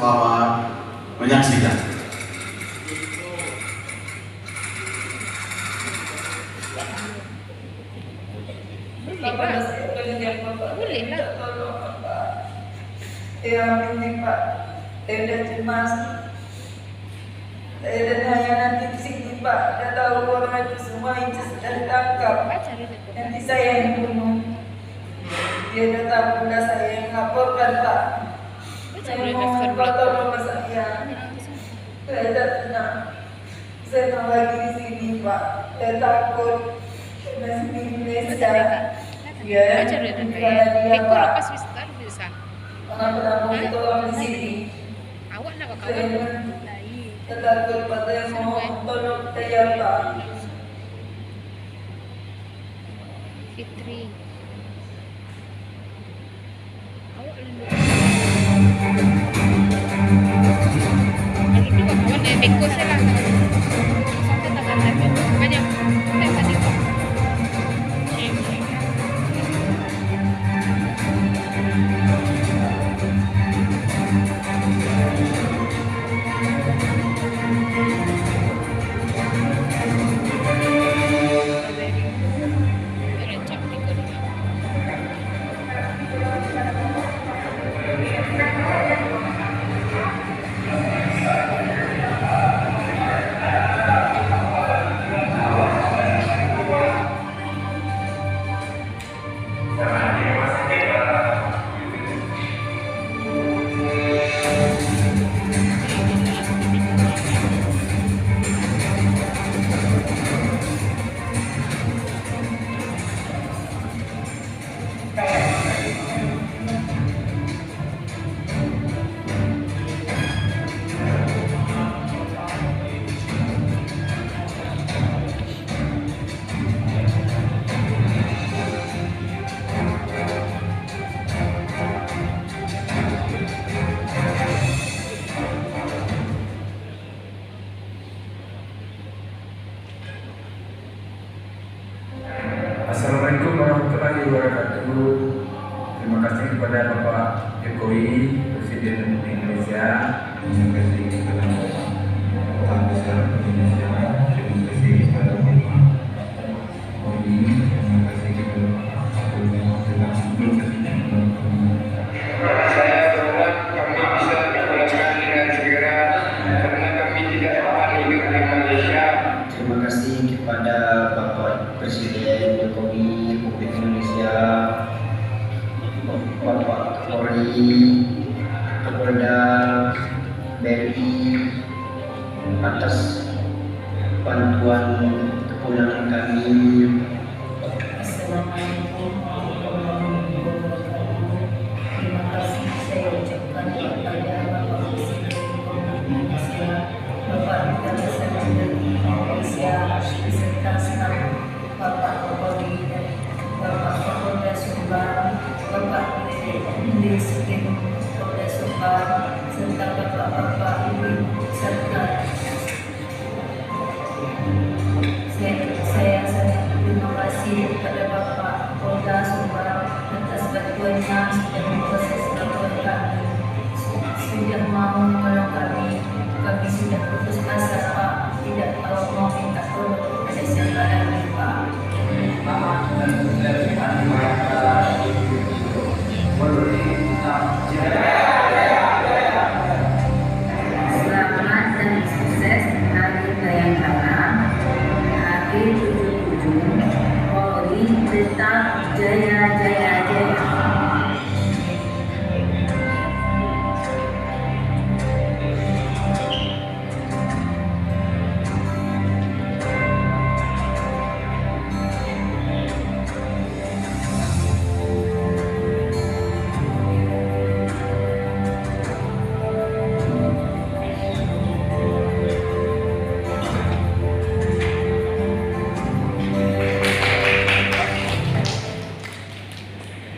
selamat menyaksikan. Boleh lah. Ya ini Pak, saya udah cemas. Saya dan hanya nanti di sini Pak, udah tahu orang itu semua itu sudah ditangkap. Nanti saya yang bunuh. Dia udah tahu udah saya yang laporkan Pak. Saya mohon Pak tolong saya. Saya tidak tenang. Saya mau lagi di sini Pak. Saya takut. Masih di Indonesia. Ya, dia Pak. Karena penambung itu orang di sini. Awak nak kawan Saya takut pada yang mohon tolong saya Pak. Fitri. Awak lalu. Lalu dua kawan dari Beko saya lah. Sampai tak ada banyak. Tak ada. Assalamualaikum warahmatullahi wabarakatuh. Terima kasih kepada Bapak Jokowi, Presiden Republik Indonesia. Terima kasih kepada Bapak Besar Indonesia. Terima kasih kepada Bapak Jokowi. Terima kasih kepada Saya berharap kami bisa dipulangkan dengan segera karena kami tidak tahan hidup di Malaysia. Terima kasih kepada Bapak Presiden Jokowi Republik Indonesia, Bapak Kapolri, Kapolda, BRI atas bantuan kepulangan kami. Assalamualaikum warahmatullahi wabarakatuh. Terima kasih saya ucapkan kepada Bapak Presiden Republik Indonesia, Bapak Duta Besar Republik Indonesia, beserta staf Bapak Kapolri dan Bapak Kapolda Sumbar, Bapak Dirjen Polda Sumbar, serta Bapak-bapak Ibu serta saya sangat terima kasih kepada Bapak Polda Sumbar atas bantuannya sudah memproses laporan kami, sudah mau menolong kami. Kami sudah putus asa Pak, tidak tahu mau minta tolong kepada siapa lagi Pak. Selamat dan sukses Hari Bayangkara Hari 77. Polri tetap jaya jaya jaya.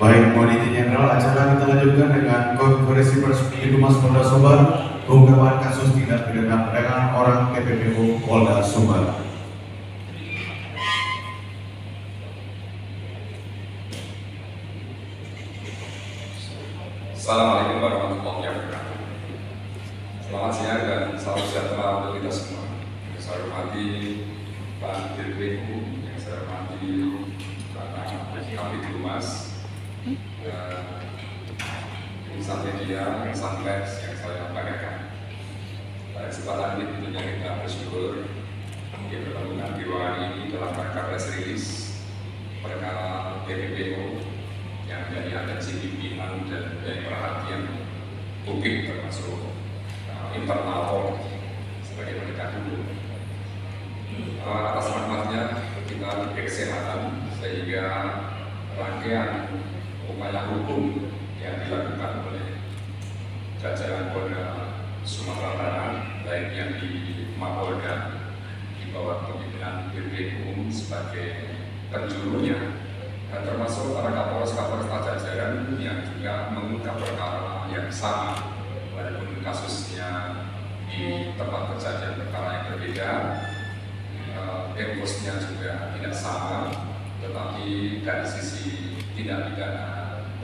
Baik, Monitor Jenderal, acara kita lanjutkan dengan konferensi pers di Humas Polda Sumbar, pengungkapan kasus tindak pidana perdagangan orang TPPU Polda Sumbar. Assalamualaikum warahmatullahi wabarakatuh. Selamat siang dan salam sejahtera untuk kita semua. Yang saya hormati Pak Dirkrim, yang saya hormati Pak Kabid Humas, insan media, insan pers yang saya banggakan. Pada kesempatan ini tentunya kita bersyukur dipertemukan di ruangan ini dalam rangka press release perkara PPPO yang menjadi atensi pimpinan dan menjadi perhatian publik termasuk internal Polri sebagai penegak hukum. Atas rahmatnya kita diberi kesehatan sehingga rangkaian upaya hukum yang dilakukan oleh jajaran Polda Sumatera Barat, baik yang di Mapolda di bawah kepimpinan Dirkrim sebagai penjurunya, dan termasuk para kapolres jajaran yang juga mengungkap perkara yang sama. Walaupun kasusnya di tempat kejadian perkara yang berbeda, temposnya juga tidak sama, tetapi dari sisi tindak pidana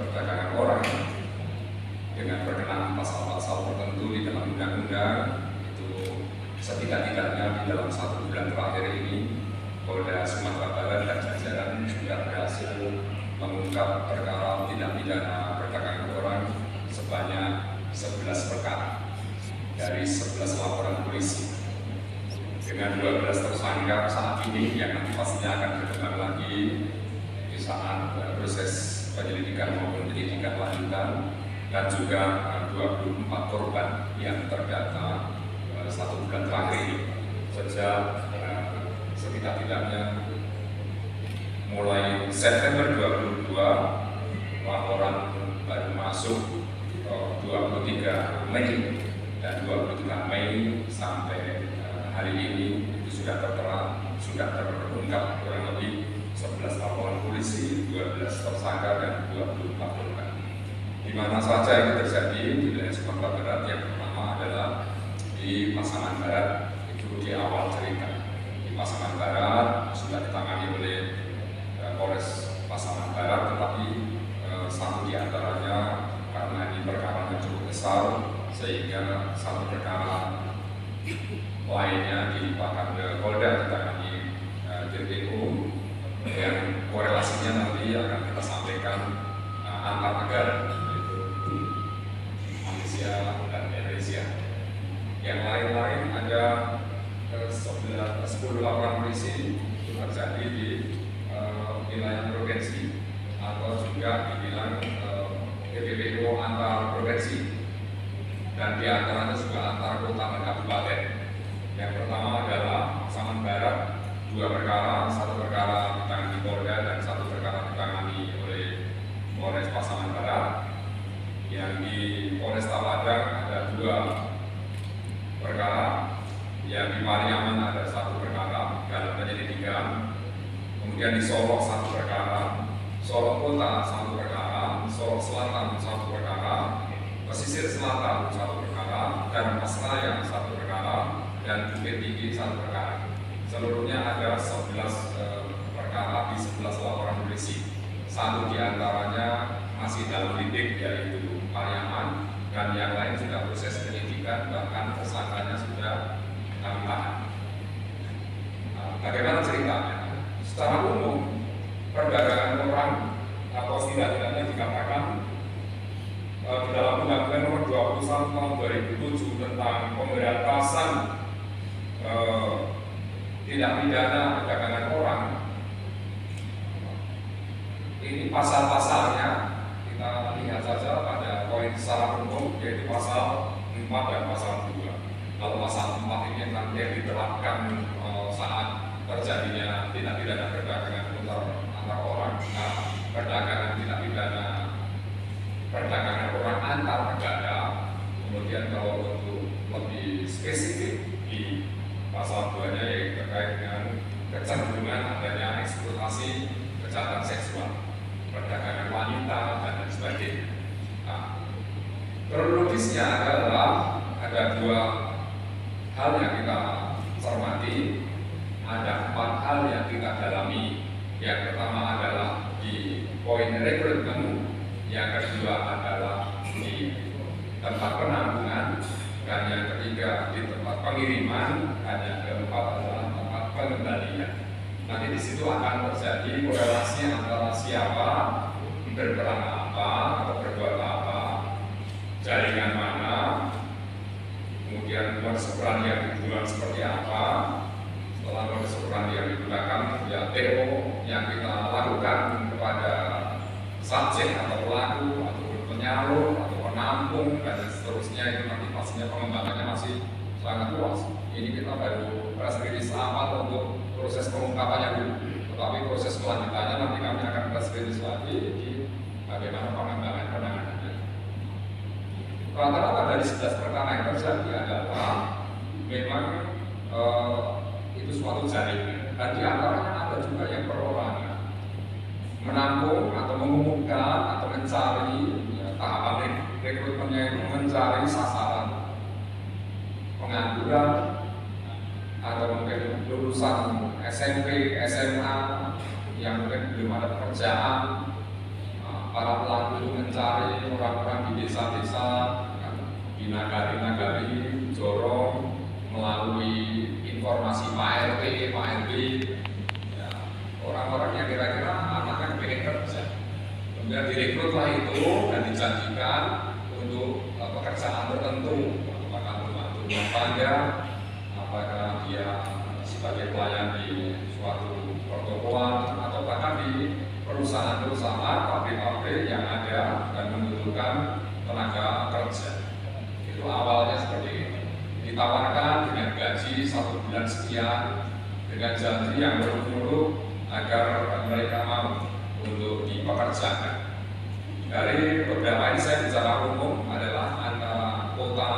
perdagangan orang dengan berkenaan pasal-pasal tertentu di dalam undang-undang itu setidak-tidaknya di dalam 1 bulan terakhir ini Polda Sumatera Barat dan jajaran sudah berhasil mengungkap perkara tindak pidana perdagangan orang sebanyak 11 perkara dari 11 laporan polisi dengan 12 tersangka saat ini yang nanti pastinya akan berkembang lagi di saat proses penyelidikan maupun penyidikan lanjutan, dan juga 24 korban yang terdata 1 bulan terakhir ini. Sejak setidak-tidaknya mulai September 22 laporan baru masuk 23 Mei dan 23 Mei sampai hari ini itu sudah tertera, sudah terungkap kurang lebih 11 laporan polisi, 12 tersangka dan 24 korban. Di mana saja itu terjadi di wilayah Sumatera Barat. Yang pertama adalah di Pasaman Barat, itu di awal cerita. Di Pasaman Barat sudah ditangani oleh Polres Pasaman Barat, tetapi satu di antaranya karena ini perkara yang cukup besar sehingga satu perkara lainnya dilimpahkan ke Polda ditangani Dirkrim, yang korelasinya nanti akan kita sampaikan antar negara, yaitu Malaysia dan Indonesia. Yang lain-lain ada 10 laporan polisi itu terjadi di wilayah provinsi atau juga dibilang PPPO antar provinsi, dan di antaranya juga antar kota dan kabupaten. Yang pertama adalah Pasaman Barat, 2 perkara, 1 perkara ditangani Polda dan 1 perkara ditangani oleh Polres Pasaman Barat. Yang di Polres Padang ada 2 perkara, yang di Pariaman ada 1 perkara dalam penyelidikan. Kemudian di Solok 1 perkara, Solok Kota 1 perkara, Solok Selatan 1 perkara, Pesisir Selatan 1 perkara, dan Pasraya 1 perkara, dan Bukit Tinggi 1 perkara. Seluruhnya ada 11 perkara di 11 laporan polisi. 1 diantaranya masih dalam lidik, yaitu Pariaman, dan yang lain sudah proses penyidikan, bahkan tersangkanya sudah kami tahan. Bagaimana ceritanya? Secara umum, perdagangan orang atau setidak-tidaknya dikatakan di dalam Undang-Undang Nomor 21 Tahun 2007 tentang pemberantasan tindak pidana perdagangan orang, ini pasal-pasalnya kita lihat saja pada poin secara umum, yaitu pasal 4 dan pasal 2. Kalau pasal 4 ini nanti yang diterapkan saat terjadinya tindak pidana perdagangan antar orang, perdagangan tindak pidana perdagangan orang antar negara. Kemudian kalau untuk lebih spesifik di pasal 2-nya yaitu terkait dengan kecenderungan adanya eksploitasi kejahatan seksual, perdagangan wanita dan lain sebagainya. Kronologisnya adalah ada 2 hal yang kita cermati, ada 4 hal yang kita dalami. Yang pertama adalah di poin rekrutmen, yang kedua adalah di tempat penampungan, dan yang ketiga ketiga di tempat pengiriman, dan yang keempat adalah tempat pengembalian. Nanti di situ akan terjadi korelasi antara siapa berperan apa atau berbuat apa, jaringan mana, kemudian modus operandi yang digunakan seperti apa. Setelah modus operandi yang digunakan, ya TO yang kita lakukan kepada subjek atau pelaku atau penyalur atau penampung dan seterusnya, itu nanti pastinya pengembangannya masih sangat luas. Ini kita baru press release awal untuk proses pengungkapannya dulu, tetapi proses selanjutnya nanti kami akan press release lagi di bagaimana pengembangan penanganannya. Rata-rata dari 11 perkara yang terjadi adalah memang itu suatu jaringan, dan di antaranya ada juga yang perorangan, menampung atau mengumumkan atau mencari, ya, tahapan rekrutmennya itu mencari sasaran pengangguran atau mungkin lulusan SMP, SMA yang mungkin belum ada pekerjaan. Para pelaku itu mencari orang-orang di desa-desa, di nagari-nagari, jorong melalui informasi Pak RT, Pak RW, ya, orang-orang yang kira-kira anaknya pengen kerja. Kemudian direkrutlah itu dan dijanjikan untuk pekerjaan tertentu, apakah membantu rumah tangga, apakah dia sebagai pelayan di suatu pertokoan, atau bahkan di perusahaan-perusahaan, pabrik-pabrik yang ada dan membutuhkan tenaga kerja. Itu awalnya seperti ini. Ditawarkan dengan gaji 1 bulan sekian, dengan janji yang berurut-urut agar mereka mau untuk dipekerjakan. Dari beberapa ini saya bicara umum adalah antara kota,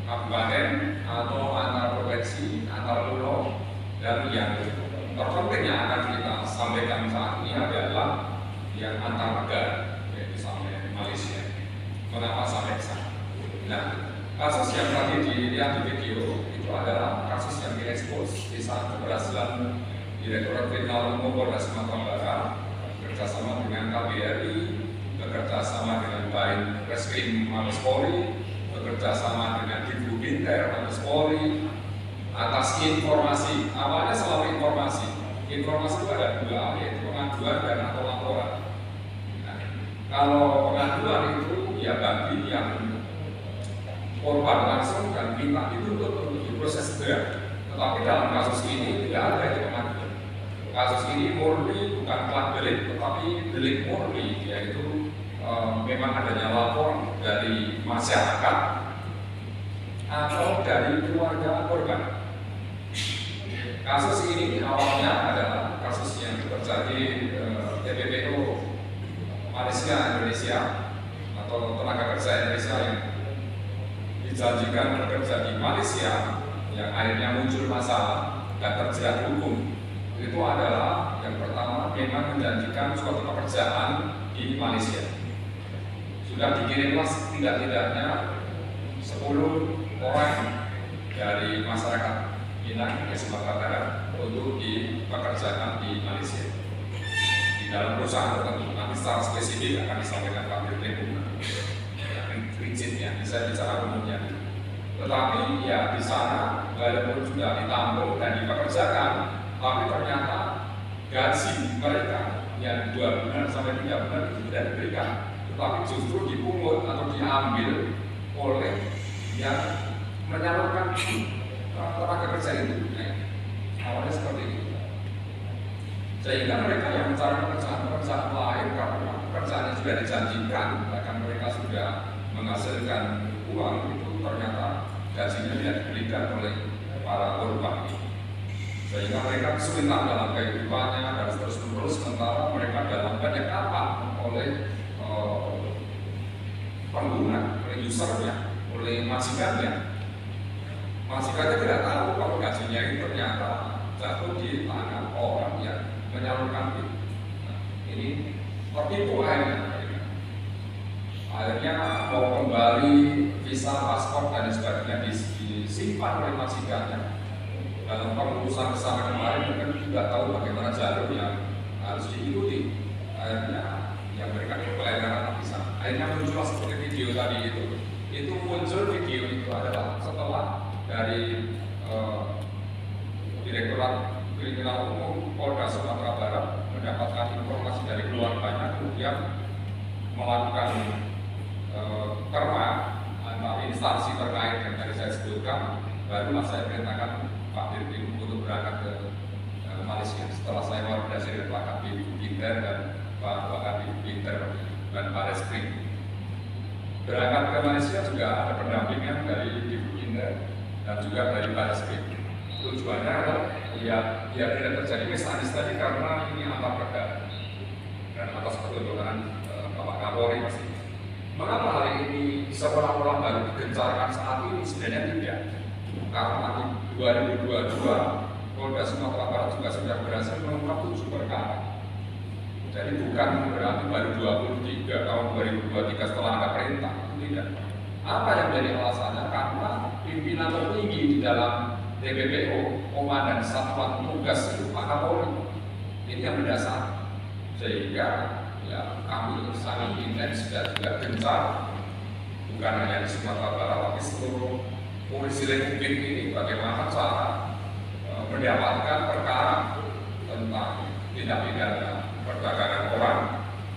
kabupaten, atau antar provinsi, antar pulau, dan yang terpenting yang akan kita sampaikan saat ini adalah yang antar negara, yaitu sampai Malaysia. Kenapa sampai sana? Nah, kasus yang tadi dilihat di video itu adalah kasus yang diekspos di saat keberhasilan Direktorat Kriminal Umum Polda Sumatera Barat bekerjasama dengan KBRI, bekerjasama dengan Bain Reskrim Mabes Polri, bekerjasama dengan Divu Binter Mabes Polri, atas informasi. Awalnya selalu informasi. Informasi itu ada dua, yaitu pengaduan dan atau laporan. Nah, kalau pengaduan itu ya bagi yang korban langsung dan minta dituntut untuk diproses segera. Tetapi dalam kasus ini tidak ada itu pengaduan. Kasus ini murni bukan plat delik, tetapi delik murni, yaitu memang adanya laporan dari masyarakat atau dari keluarga korban. Kasus ini awalnya adalah kasus yang terjadi TPPO Malaysia Indonesia atau tenaga kerja Indonesia yang dijanjikan bekerja di Malaysia, yang akhirnya muncul masalah dan terjerat hukum. Itu adalah yang pertama, memang menjanjikan suatu pekerjaan di Malaysia. Sudah dikirimlah tidak-tidaknya 10 orang dari masyarakat Minang di Sumatera Barat untuk dipekerjakan di Malaysia di dalam perusahaan tertentu. Nanti secara spesifik akan disampaikan Pak Dirjen rigid ya, bisa bicara umumnya. Tetapi ya di sana walaupun sudah ditampung dan dipekerjakan, tapi ternyata gaji mereka yang 2 bulan sampai 3 bulan itu tidak diberikan, tetapi justru dipungut atau diambil oleh yang menyalurkan tenaga kerja itu. Awalnya seperti itu. Sehingga mereka yang mencari pekerjaan lain karena pekerjaannya sudah dijanjikan, bahkan mereka sudah menghasilkan uang, itu ternyata gajinya tidak diberikan oleh para korban. Sehingga mereka kesulitan dalam kehidupannya dan terus-menerus, sementara mereka dalam banyak apa oleh pengguna, oleh usernya, oleh majikannya. Majikannya tidak tahu kalau gajinya itu ternyata jatuh di tangan orang yang menyalurkan itu. Nah, ini tertipu akhirnya mau kembali visa, paspor dan sebagainya disimpan oleh majikannya. Dalam pengurusan kesana kemarin mungkin tidak tahu bagaimana jalur yang harus diikuti. Akhirnya yang mereka kelelahan di sana. Akhirnya muncul seperti video tadi itu. Itu muncul video itu adalah setelah dari Direktorat Kriminal Umum Polda Sumatera Barat mendapatkan informasi dari keluarganya, kemudian melakukan terma antar instansi terkait yang tadi saya sebutkan, barulah saya perintahkan Pak Dirkrim untuk berangkat ke Malaysia. Setelah saya koordinasi dengan Pak Kabid Binter dan Pak Kabid Binter dan Pak Reskrim. Berangkat ke Malaysia juga ada pendampingan dari Ibu Binter dan juga dari Pak Reskrim. Tujuannya adalah biar tidak terjadi misanis tadi karena ini antar negara dan atas ketuntutan Bapak Kapolri pasti. Mengapa hal ini seolah-olah baru digencarkan saat ini? Sebenarnya tidak. Karena di 2022 Polda Sumatera Barat juga sudah berhasil mengungkap 7 perkara. Jadi bukan berarti baru 23 tahun 2023 setelah ada perintah, tidak. Apa yang menjadi alasannya? Karena pimpinan tertinggi di dalam TPPO, Komandan Satuan Tugas itu Pak Kapolri. Ini yang mendasar. Sehingga ya kami sangat intens dan juga gencar, bukan hanya di Sumatera Barat, tapi seluruh polisi republik ini bagaimana cara mendapatkan perkara tentang tindak pidana perdagangan orang,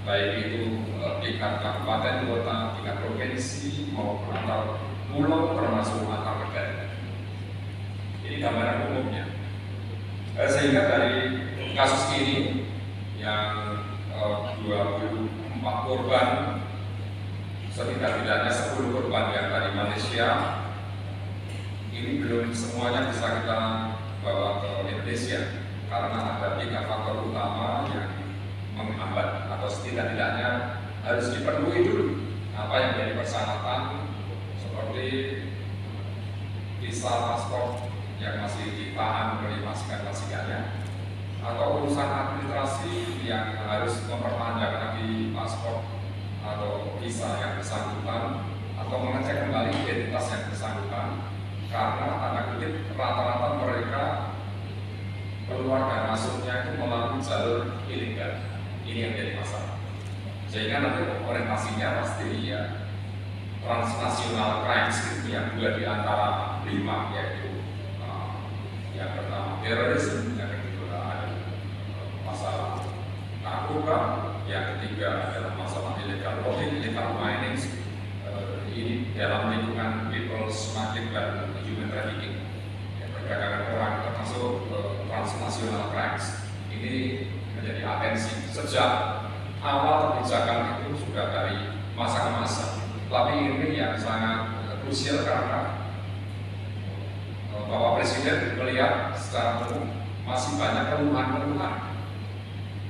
baik itu tingkat kabupaten, kota, tingkat provinsi maupun antar pulau termasuk antar negara. Ini gambaran umumnya. Sehingga dari kasus ini yang 24 korban, setidak-tidaknya 10 korban yang dari Malaysia, ini belum semuanya bisa kita bawa ke Indonesia karena ada 3 faktor utama yang menghambat atau setidak-tidaknya harus dipenuhi dulu apa yang menjadi persyaratan seperti visa paspor yang masih ditahan oleh majikan-majikannya, atau urusan administrasi yang harus memperpanjang lagi paspor atau visa yang bersangkutan, atau mengecek kembali identitas yang bersangkutan karena tanda kutip rata-rata mereka keluarga masuknya itu melalui jalur ilegal. Ini yang jadi masalah. Sehingga nanti orientasinya pasti ya transnational crimes itu yang dua di antara 5, yaitu yang pertama terorisme, yang kedua ada masalah narkoba, yang ketiga adalah masalah illegal logging, illegal mining, ini dalam lingkungan people smuggling dan human trafficking, perdagangan orang termasuk transnational crimes. Ini menjadi atensi sejak awal kebijakan itu sudah dari masa ke masa. Tapi ini yang sangat krusial karena Bapak Presiden melihat secara umum masih banyak keluhan-keluhan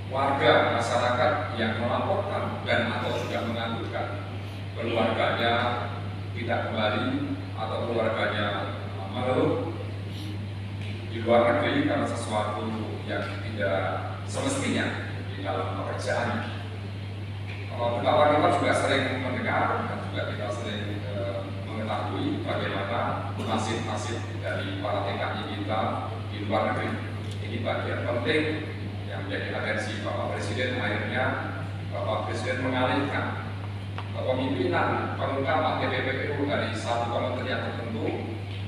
warga masyarakat yang melaporkan dan atau juga mengadukan keluarganya tidak kembali atau keluarganya mengeluh di luar negeri karena sesuatu yang tidak semestinya di dalam pekerjaannya. Kawan-kawan juga sering mendengar dan juga kita sering mengetahui bagaimana nasib-nasib dari para TKI kita di luar negeri. Ini bagian penting yang menjadi atensi Bapak Presiden. Akhirnya Bapak Presiden mengalihkan kepemimpinan pengungkapan TPPU dari satu kementerian tertentu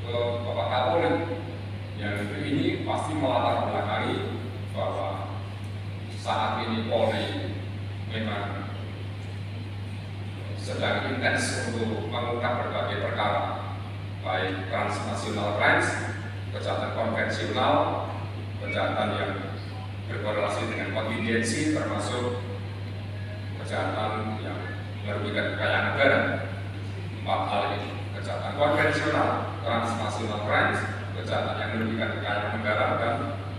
ke Bapak Kapolri. Yang ini pasti melatar belakangi bahwa saat ini Polri memang sedang intens untuk mengungkap berbagai perkara, baik transnational crimes, kejahatan konvensional, kejahatan yang berkorelasi dengan kontingensi, termasuk kejahatan yang merugikan kekayaan negara. 4 hal ini, kejahatan konvensional, transnational crimes, kejahatan yang merugikan kekayaan negara, dan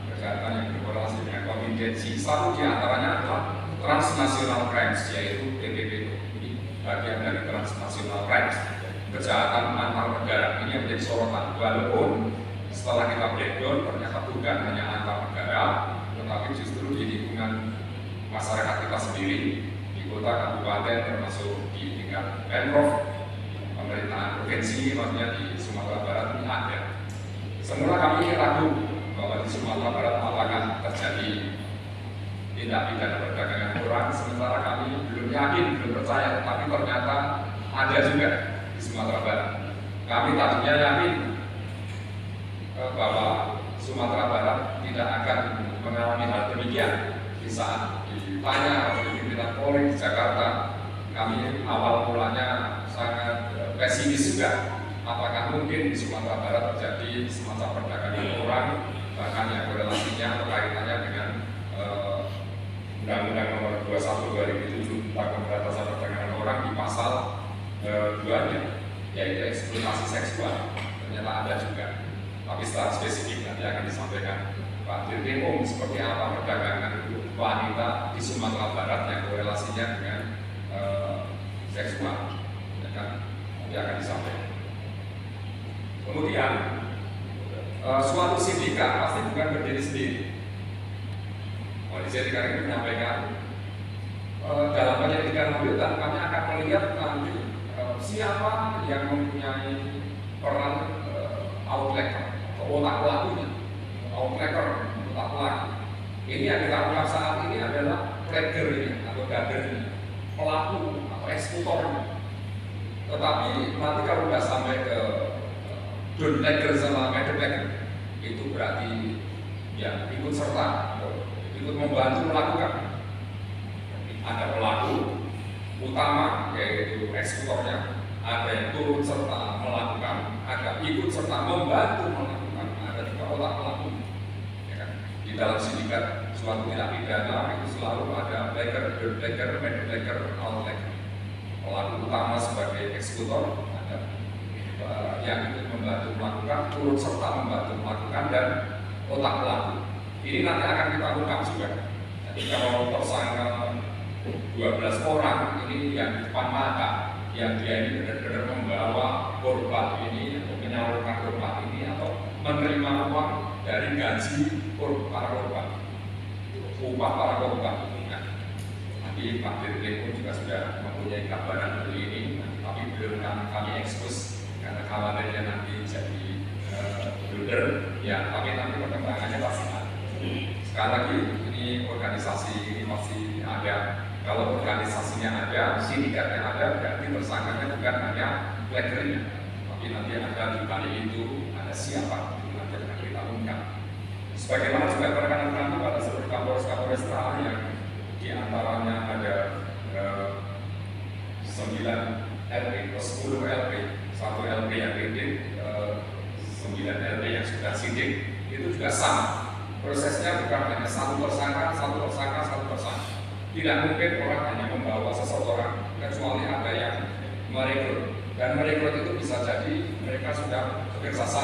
kejahatan yang berkorelasi dengan kontingensi. Satu di antaranya adalah transnational crimes, yaitu TPPU. Bagian dari transnational crimes, kejahatan antar negara. Ini yang menjadi sorotan, walaupun setelah kita breakdown ternyata bukan hanya antar negara, tetapi justru di lingkungan masyarakat kita sendiri, di kota, kabupaten, termasuk di tingkat Pemprov, pemerintahan provinsi, maksudnya di Sumatera Barat ini ada. Semula kami ragu bahwa di Sumatera Barat apakah terjadi tindak pidana perdagangan orang, sementara kami belum yakin, belum percaya, tapi ternyata ada juga di Sumatera Barat. Kami tadinya yakin bahwa Sumatera Barat tidak akan mengalami hal demikian. Di saat ditanya oleh pimpinan Polri di Jakarta, kami awal mulanya sangat pesimis juga. Apakah mungkin di Sumatera Barat terjadi semacam perdagangan orang, bahkan yang korelasinya atau kaitannya dengan Undang-Undang Nomor 21/2007 tentang Pemberantasan Perdagangan Orang di pasal 2-nya, yaitu eksploitasi seksual. Ternyata ada juga. Tapi secara spesifik nanti akan disampaikan Pak Dirkrim seperti apa perdagangan wanita di Sumatera Barat yang korelasinya dengan seksual. Ya kan? Nanti akan disampaikan. Kemudian suatu sindikat pasti bukan berdiri sendiri. Sindikat ini menyampaikan dalam penyelidikan lanjutan kami akan melihat nanti siapa yang mempunyai peran outlacker atau otak pelakunya, outlacker, otak pelaku. Ini yang kita lakukan saat ini adalah tracker ini atau dader ini, pelaku atau eksekutornya. Tetapi nanti kalau sudah sampai ke downlegger sama medlegger, itu berarti ya ikut serta, ikut membantu melakukan. Ada pelaku utama yaitu eksekutornya, ada yang turut serta melakukan, ada ikut serta membantu melakukan, ada juga otak pelaku. Ya kan? Di dalam sindikat suatu tindak pidana itu selalu ada legger, downlegger, medlegger, outlegger. Pelaku utama sebagai eksekutor, ada yang ikut membantu melakukan, turut serta membantu melakukan, dan otak pelaku. Ini nanti akan kita ungkap juga. Jadi kalau tersangka 12 orang ini yang di depan mata, yang dia ini benar-benar membawa korban ini atau menyalurkan korban ini atau menerima uang dari gaji para korban, upah para korban. Nah, nanti Pak Dirkrim juga sudah mempunyai gambaran dari ini, tapi belum kami ekspos karena khawatirnya nanti jadi blunder. Ya, tapi nanti perkembangannya pasti ada. Sekali lagi, ini organisasi ini masih ada. Kalau organisasinya ada, sindikatnya ada, berarti tersangkanya bukan hanya leggernya, tapi nanti ada di balik itu ada siapa, itu nanti akan kita ungkap. Sebagaimana juga rekan-rekan pada seluruh Kapolres yang diantaranya ada 9 LP atau 10 LP, 1 LP yang kritik, 9 LP yang sudah sidik, itu juga sama. Prosesnya bukan hanya satu tersangka. Tidak mungkin orang hanya membawa seseorang, kecuali ada yang merekrut. Dan merekrut itu bisa jadi mereka sudah bekerja sama.